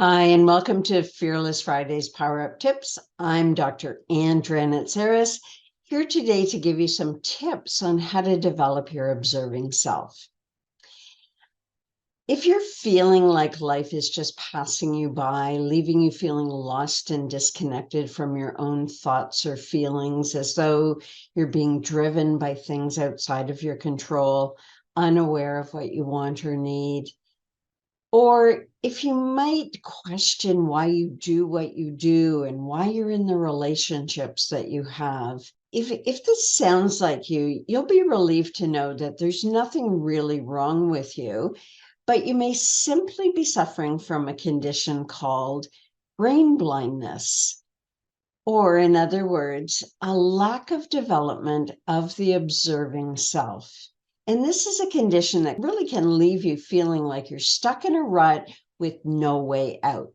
Hi, and welcome to Fearless Fridays Power Up Tips. I'm Dr. Dranitsaris, here today to give you some tips on how to develop your observing self. If you're feeling like life is just passing you by, leaving you feeling lost and disconnected from your own thoughts or feelings, as though you're being driven by things outside of your control, unaware of what you want or need, or if you might question why you do what you do and why you're in the relationships that you have, if this sounds like you, you'll be relieved to know that there's nothing really wrong with you, but you may simply be suffering from a condition called brain blindness, or in other words, a lack of development of the observing self. And this is a condition that really can leave you feeling like you're stuck in a rut with no way out.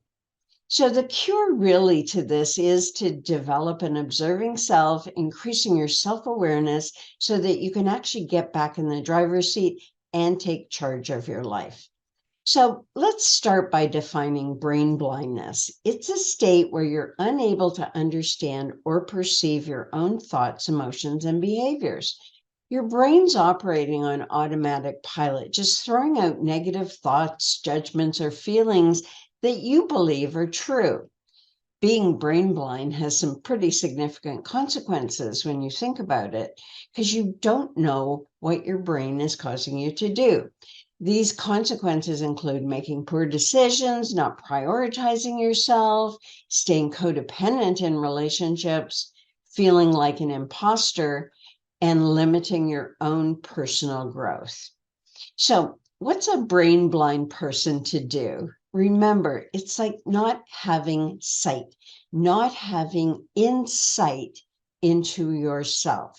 So the cure really to this is to develop an observing self, increasing your self-awareness so that you can actually get back in the driver's seat and take charge of your life. So let's start by defining brain blindness. It's a state where you're unable to understand or perceive your own thoughts, emotions, and behaviors. Your brain's operating on automatic pilot, just throwing out negative thoughts, judgments, or feelings that you believe are true. Being brain blind has some pretty significant consequences when you think about it, because you don't know what your brain is causing you to do. These consequences include making poor decisions, not prioritizing yourself, staying codependent in relationships, feeling like an imposter, and limiting your own personal growth. So, what's a brain blind person to do? Remember, it's like not having sight, not having insight into yourself.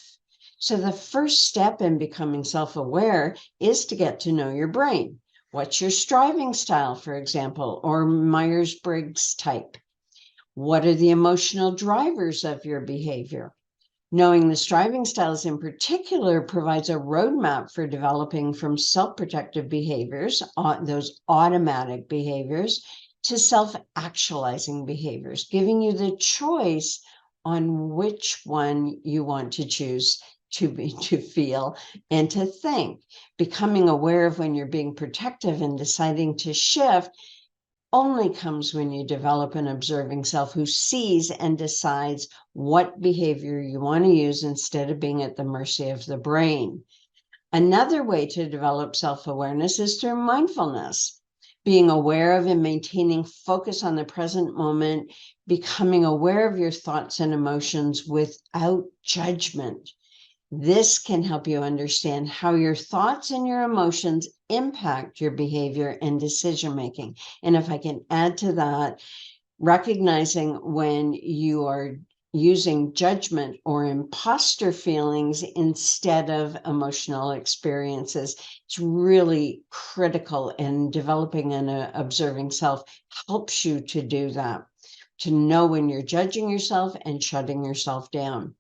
So the first step in becoming self-aware is to get to know your brain. What's your striving style, for example, or Myers-Briggs type? What are the emotional drivers of your behavior? Knowing the striving styles in particular provides a roadmap for developing from self-protective behaviors, those automatic behaviors, to self-actualizing behaviors, giving you the choice on which one you want to choose to feel and to think. Becoming aware of when you're being protective and deciding to shift only comes when you develop an observing self who sees and decides what behavior you want to use instead of being at the mercy of the brain. Another way to develop self-awareness is through mindfulness, being aware of and maintaining focus on the present moment, becoming aware of your thoughts and emotions without judgment. This can help you understand how your thoughts and your emotions impact your behavior and decision making. And if I can add to that, recognizing when you are using judgment or imposter feelings instead of emotional experiences, it's really critical, and developing an observing self helps you to do that, to know when you're judging yourself and shutting yourself down.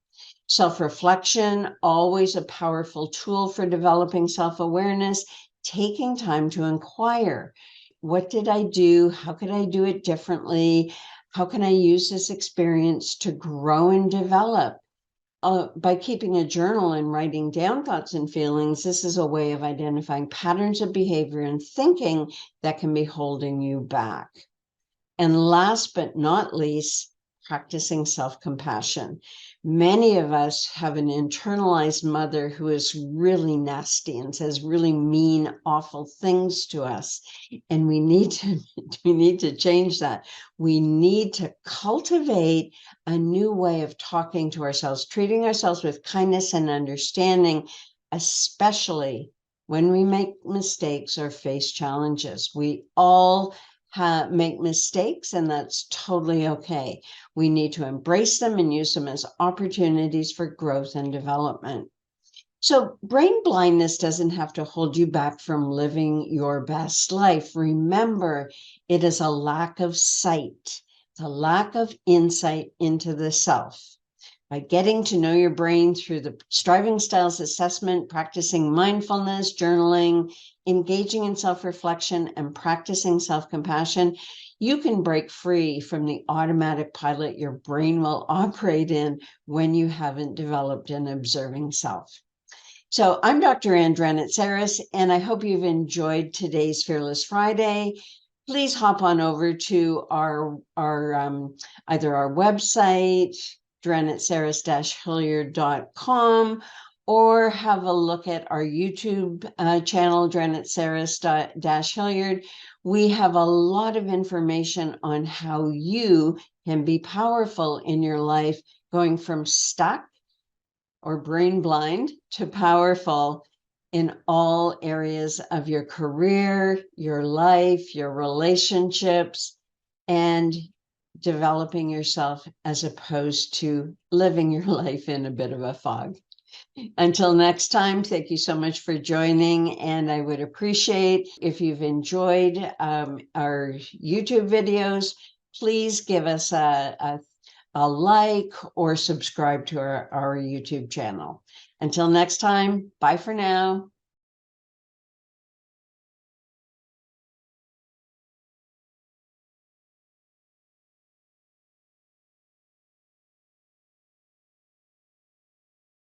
Self-reflection, always a powerful tool for developing self-awareness, taking time to inquire. What did I do? How could I do it differently? How can I use this experience to grow and develop? By keeping a journal and writing down thoughts and feelings, this is a way of identifying patterns of behavior and thinking that can be holding you back. And last but not least, practicing self-compassion. Many of us have an internalized mother who is really nasty and says really mean, awful things to us. And we need to change that. We need to cultivate a new way of talking to ourselves, treating ourselves with kindness and understanding, especially when we make mistakes or face challenges. We all make mistakes, and that's totally okay. We need to embrace them and use them as opportunities for growth and development. So brain blindness doesn't have to hold you back from living your best life. Remember, it is a lack of sight, it's a lack of insight into the self. by getting to know your brain through the Striving Styles assessment, practicing mindfulness, journaling, engaging in self-reflection, and practicing self-compassion, you can break free from the automatic pilot your brain will operate in when you haven't developed an observing self. So I'm Dr. Ann Dranitsaris, and I hope you've enjoyed today's Fearless Friday. Please hop on over to our either our website, Dranitsaris-Hilliard.com, or have a look at our YouTube channel, Dranitsaris-Hilliard. We have a lot of information on how you can be powerful in your life, going from stuck or brain blind to powerful in all areas of your career, your life, your relationships, and developing yourself as opposed to living your life in a bit of a fog. Until next time, thank you so much for joining. And I would appreciate if you've enjoyed our YouTube videos, please give us a like or subscribe to our YouTube channel. Until next time, bye for now.